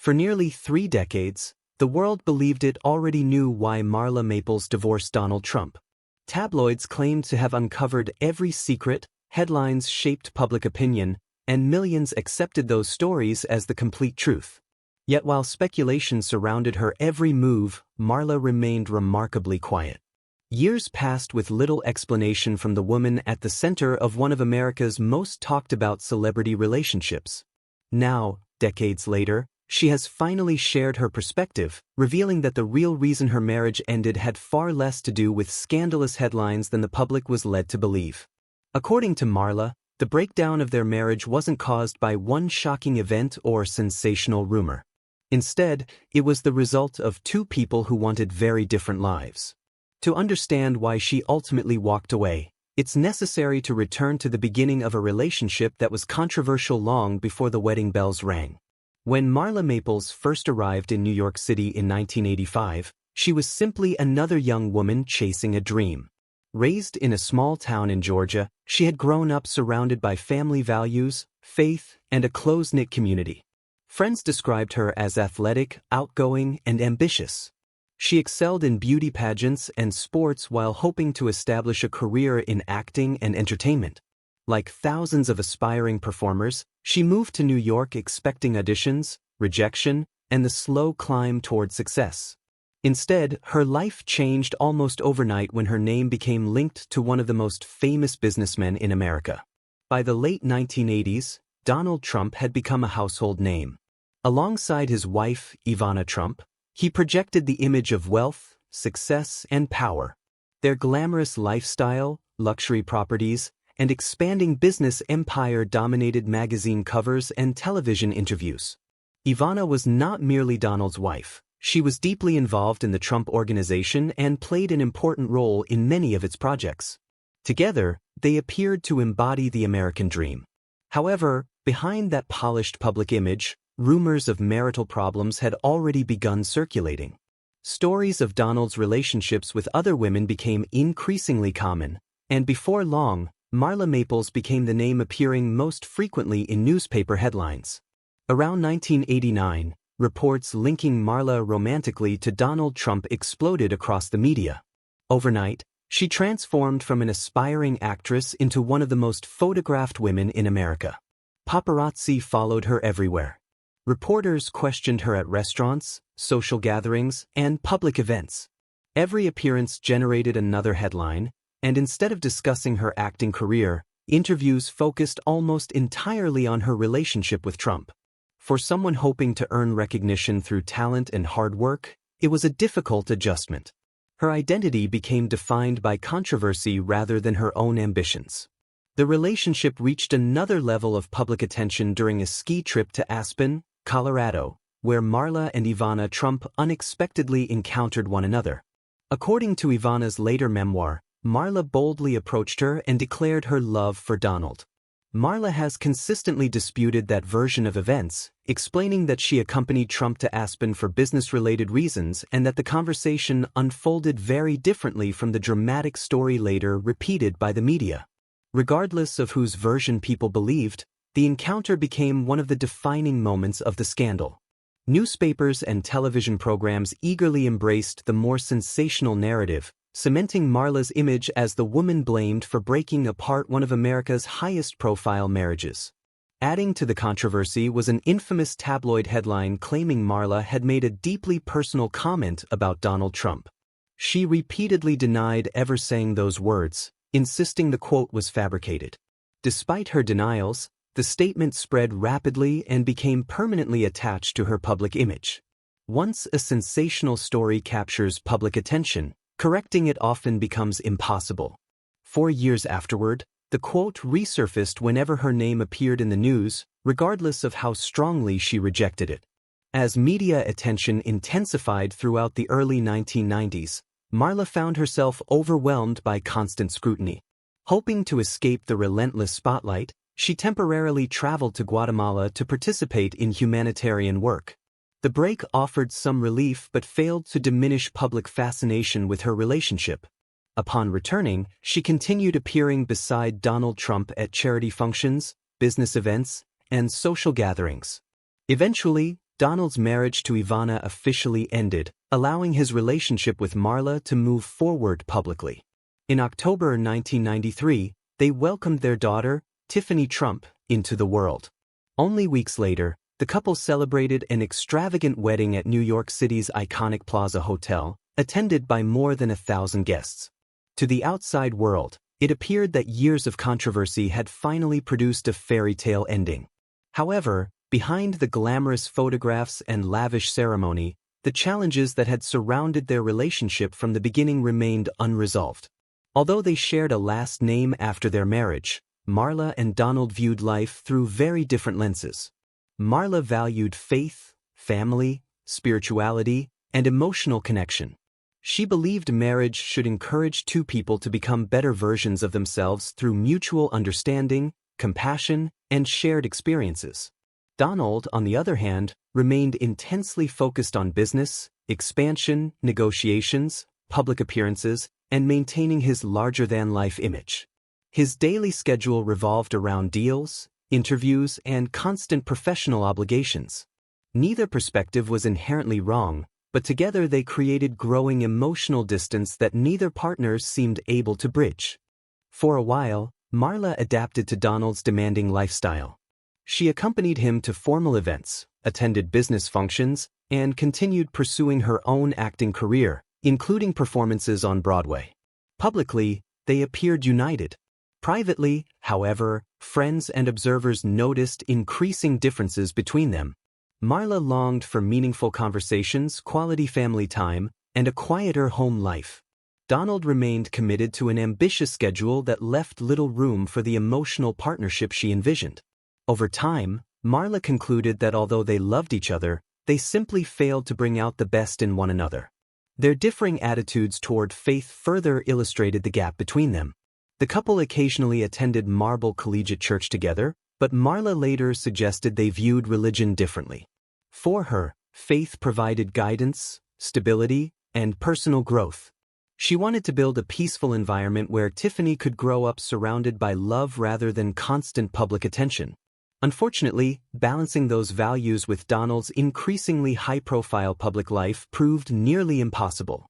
For nearly 3 decades, the world believed it already knew why Marla Maples divorced Donald Trump. Tabloids claimed to have uncovered every secret, headlines shaped public opinion, and millions accepted those stories as the complete truth. Yet while speculation surrounded her every move, Marla remained remarkably quiet. Years passed with little explanation from the woman at the center of one of America's most talked-about celebrity relationships. Now, decades later, she has finally shared her perspective, revealing that the real reason her marriage ended had far less to do with scandalous headlines than the public was led to believe. According to Marla, the breakdown of their marriage wasn't caused by one shocking event or sensational rumor. Instead, it was the result of two people who wanted very different lives. To understand why she ultimately walked away, it's necessary to return to the beginning of a relationship that was controversial long before the wedding bells rang. When Marla Maples first arrived in New York City in 1985, she was simply another young woman chasing a dream. Raised in a small town in Georgia, she had grown up surrounded by family values, faith, and a close-knit community. Friends described her as athletic, outgoing, and ambitious. She excelled in beauty pageants and sports while hoping to establish a career in acting and entertainment. Like thousands of aspiring performers, she moved to New York expecting auditions, rejection, and the slow climb toward success. Instead, her life changed almost overnight when her name became linked to one of the most famous businessmen in America. By the late 1980s, Donald Trump had become a household name. Alongside his wife, Ivana Trump, he projected the image of wealth, success, and power. Their glamorous lifestyle, luxury properties, and expanding business empire dominated magazine covers and television interviews. Ivana was not merely Donald's wife. She was deeply involved in the Trump Organization and played an important role in many of its projects. Together, they appeared to embody the American dream. However, behind that polished public image, rumors of marital problems had already begun circulating. Stories of Donald's relationships with other women became increasingly common, and before long, Marla Maples became the name appearing most frequently in newspaper headlines. Around 1989, reports linking Marla romantically to Donald Trump exploded across the media. Overnight, she transformed from an aspiring actress into one of the most photographed women in America. Paparazzi followed her everywhere. Reporters questioned her at restaurants, social gatherings, and public events. Every appearance generated another headline, and instead of discussing her acting career, interviews focused almost entirely on her relationship with Trump. For someone hoping to earn recognition through talent and hard work, it was a difficult adjustment. Her identity became defined by controversy rather than her own ambitions. The relationship reached another level of public attention during a ski trip to Aspen, Colorado, where Marla and Ivana Trump unexpectedly encountered one another. According to Ivana's later memoir, Marla boldly approached her and declared her love for Donald. Marla has consistently disputed that version of events, explaining that she accompanied Trump to Aspen for business-related reasons and that the conversation unfolded very differently from the dramatic story later repeated by the media. Regardless of whose version people believed, the encounter became one of the defining moments of the scandal. Newspapers and television programs eagerly embraced the more sensational narrative, cementing Marla's image as the woman blamed for breaking apart one of America's highest-profile marriages. Adding to the controversy was an infamous tabloid headline claiming Marla had made a deeply personal comment about Donald Trump. She repeatedly denied ever saying those words, insisting the quote was fabricated. Despite her denials, the statement spread rapidly and became permanently attached to her public image. Once a sensational story captures public attention, correcting it often becomes impossible. 4 years afterward, the quote resurfaced whenever her name appeared in the news, regardless of how strongly she rejected it. As media attention intensified throughout the early 1990s, Marla found herself overwhelmed by constant scrutiny. Hoping to escape the relentless spotlight, she temporarily traveled to Guatemala to participate in humanitarian work. The break offered some relief but failed to diminish public fascination with her relationship. Upon returning, she continued appearing beside Donald Trump at charity functions, business events, and social gatherings. Eventually, Donald's marriage to Ivana officially ended, allowing his relationship with Marla to move forward publicly. In October 1993, they welcomed their daughter, Tiffany Trump, into the world. Only weeks later, the couple celebrated an extravagant wedding at New York City's iconic Plaza Hotel, attended by more than 1,000 guests. To the outside world, it appeared that years of controversy had finally produced a fairy tale ending. However, behind the glamorous photographs and lavish ceremony, the challenges that had surrounded their relationship from the beginning remained unresolved. Although they shared a last name after their marriage, Marla and Donald viewed life through very different lenses. Marla valued faith, family, spirituality, and emotional connection. She believed marriage should encourage two people to become better versions of themselves through mutual understanding, compassion, and shared experiences. Donald, on the other hand, remained intensely focused on business, expansion, negotiations, public appearances, and maintaining his larger-than-life image. His daily schedule revolved around deals, interviews, and constant professional obligations. Neither perspective was inherently wrong, but together they created growing emotional distance that neither partner seemed able to bridge. For a while, Marla adapted to Donald's demanding lifestyle. She accompanied him to formal events, attended business functions, and continued pursuing her own acting career, including performances on Broadway. Publicly, they appeared united. Privately, however, friends and observers noticed increasing differences between them. Marla longed for meaningful conversations, quality family time, and a quieter home life. Donald remained committed to an ambitious schedule that left little room for the emotional partnership she envisioned. Over time, Marla concluded that although they loved each other, they simply failed to bring out the best in one another. Their differing attitudes toward faith further illustrated the gap between them. The couple occasionally attended Marble Collegiate Church together, but Marla later suggested they viewed religion differently. For her, faith provided guidance, stability, and personal growth. She wanted to build a peaceful environment where Tiffany could grow up surrounded by love rather than constant public attention. Unfortunately, balancing those values with Donald's increasingly high-profile public life proved nearly impossible.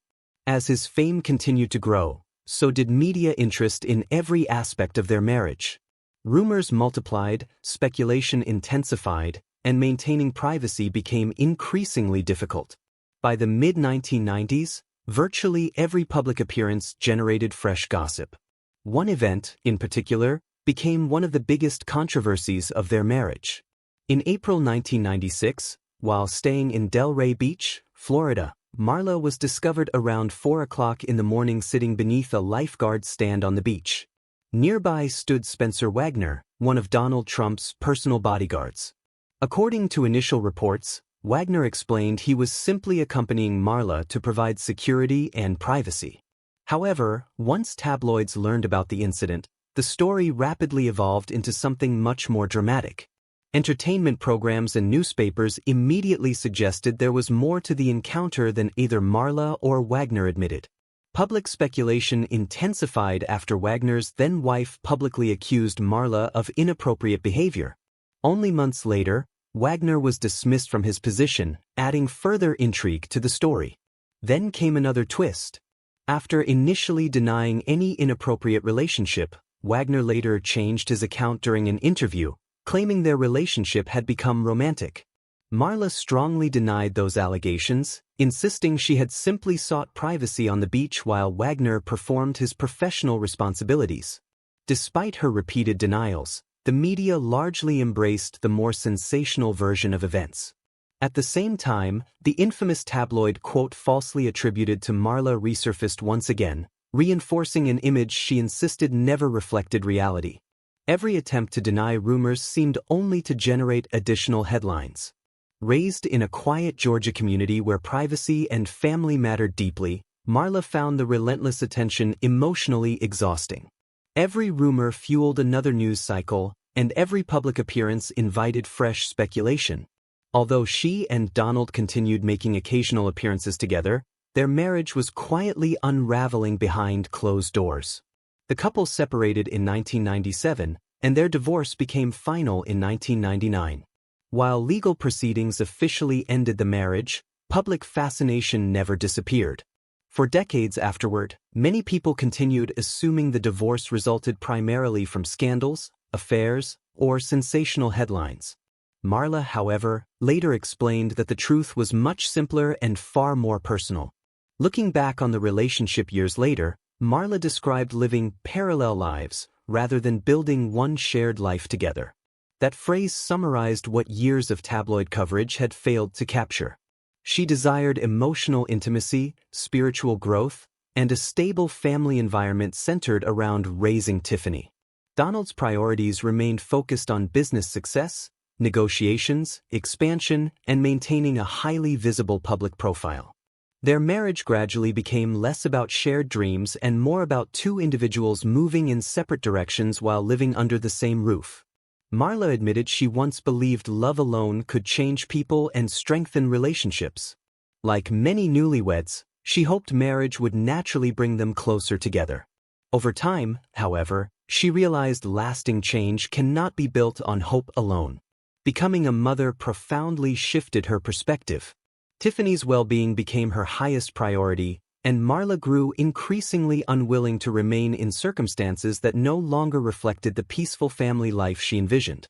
As his fame continued to grow, so did media interest in every aspect of their marriage. Rumors multiplied, speculation intensified, and maintaining privacy became increasingly difficult. By the mid-1990s, virtually every public appearance generated fresh gossip. One event, in particular, became one of the biggest controversies of their marriage. In April 1996, while staying in Delray Beach, Florida, Marla was discovered around 4 o'clock in the morning sitting beneath a lifeguard stand on the beach. Nearby stood Spencer Wagner, one of Donald Trump's personal bodyguards. According to initial reports, Wagner explained he was simply accompanying Marla to provide security and privacy. However, once tabloids learned about the incident, the story rapidly evolved into something much more dramatic. Entertainment programs and newspapers immediately suggested there was more to the encounter than either Marla or Wagner admitted. Public speculation intensified after Wagner's then-wife publicly accused Marla of inappropriate behavior. Only months later, Wagner was dismissed from his position, adding further intrigue to the story. Then came another twist. After initially denying any inappropriate relationship, Wagner later changed his account during an interview, claiming their relationship had become romantic. Marla strongly denied those allegations, insisting she had simply sought privacy on the beach while Wagner performed his professional responsibilities. Despite her repeated denials, the media largely embraced the more sensational version of events. At the same time, the infamous tabloid quote falsely attributed to Marla resurfaced once again, reinforcing an image she insisted never reflected reality. Every attempt to deny rumors seemed only to generate additional headlines. Raised in a quiet Georgia community where privacy and family mattered deeply, Marla found the relentless attention emotionally exhausting. Every rumor fueled another news cycle, and every public appearance invited fresh speculation. Although she and Donald continued making occasional appearances together, their marriage was quietly unraveling behind closed doors. The couple separated in 1997, and their divorce became final in 1999. While legal proceedings officially ended the marriage, public fascination never disappeared. For decades afterward, many people continued assuming the divorce resulted primarily from scandals, affairs, or sensational headlines. Marla, however, later explained that the truth was much simpler and far more personal. Looking back on the relationship years later, Marla described living parallel lives rather than building one shared life together. That phrase summarized what years of tabloid coverage had failed to capture. She desired emotional intimacy, spiritual growth, and a stable family environment centered around raising Tiffany. Donald's priorities remained focused on business success, negotiations, expansion, and maintaining a highly visible public profile. Their marriage gradually became less about shared dreams and more about two individuals moving in separate directions while living under the same roof. Marla admitted she once believed love alone could change people and strengthen relationships. Like many newlyweds, she hoped marriage would naturally bring them closer together. Over time, however, she realized lasting change cannot be built on hope alone. Becoming a mother profoundly shifted her perspective. Tiffany's well-being became her highest priority, and Marla grew increasingly unwilling to remain in circumstances that no longer reflected the peaceful family life she envisioned.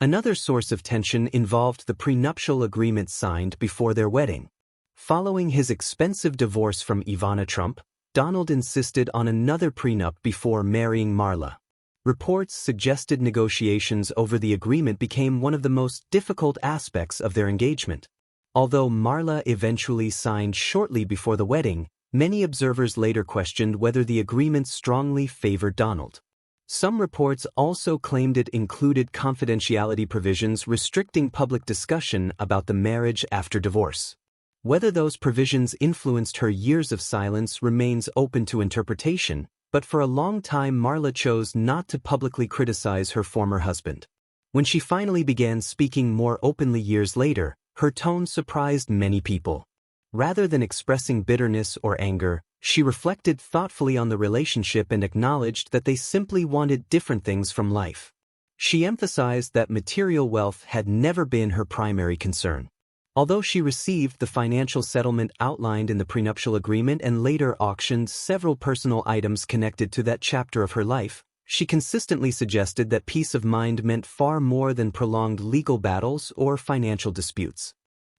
Another source of tension involved the prenuptial agreement signed before their wedding. Following his expensive divorce from Ivana Trump, Donald insisted on another prenup before marrying Marla. Reports suggested negotiations over the agreement became one of the most difficult aspects of their engagement. Although Marla eventually signed shortly before the wedding, many observers later questioned whether the agreement strongly favored Donald. Some reports also claimed it included confidentiality provisions restricting public discussion about the marriage after divorce. Whether those provisions influenced her years of silence remains open to interpretation, but for a long time Marla chose not to publicly criticize her former husband. When she finally began speaking more openly years later, her tone surprised many people. Rather than expressing bitterness or anger, she reflected thoughtfully on the relationship and acknowledged that they simply wanted different things from life. She emphasized that material wealth had never been her primary concern. Although she received the financial settlement outlined in the prenuptial agreement and later auctioned several personal items connected to that chapter of her life, she consistently suggested that peace of mind meant far more than prolonged legal battles or financial disputes.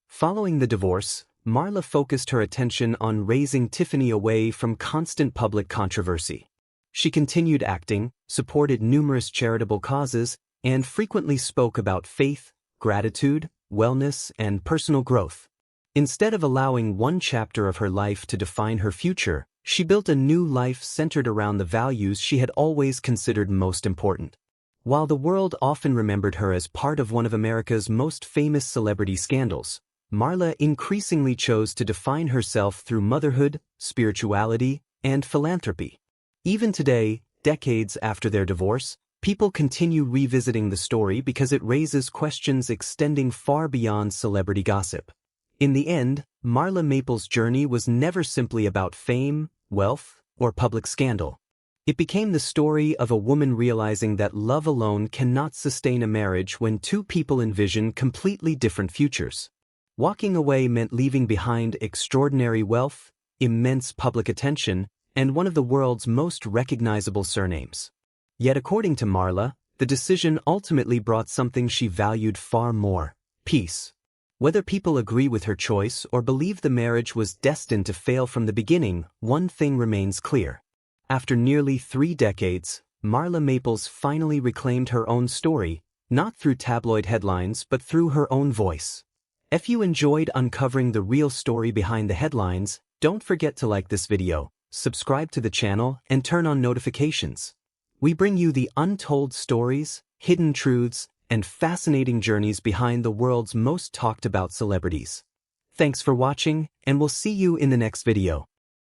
Following the divorce, Marla focused her attention on raising Tiffany away from constant public controversy. She continued acting, supported numerous charitable causes, and frequently spoke about faith, gratitude, wellness, and personal growth. Instead of allowing one chapter of her life to define her future, she built a new life centered around the values she had always considered most important. While the world often remembered her as part of one of America's most famous celebrity scandals, Marla increasingly chose to define herself through motherhood, spirituality, and philanthropy. Even today, decades after their divorce, people continue revisiting the story because it raises questions extending far beyond celebrity gossip. In the end, Marla Maples' journey was never simply about fame, wealth, or public scandal. It became the story of a woman realizing that love alone cannot sustain a marriage when two people envision completely different futures. Walking away meant leaving behind extraordinary wealth, immense public attention, and one of the world's most recognizable surnames. Yet according to Marla, the decision ultimately brought something she valued far more: peace. Whether people agree with her choice or believe the marriage was destined to fail from the beginning, one thing remains clear. After nearly 3 decades, Marla Maples finally reclaimed her own story, not through tabloid headlines but through her own voice. If you enjoyed uncovering the real story behind the headlines, don't forget to like this video, subscribe to the channel, and turn on notifications. We bring you the untold stories, hidden truths, and fascinating journeys behind the world's most talked about celebrities. Thanks for watching, and we'll see you in the next video.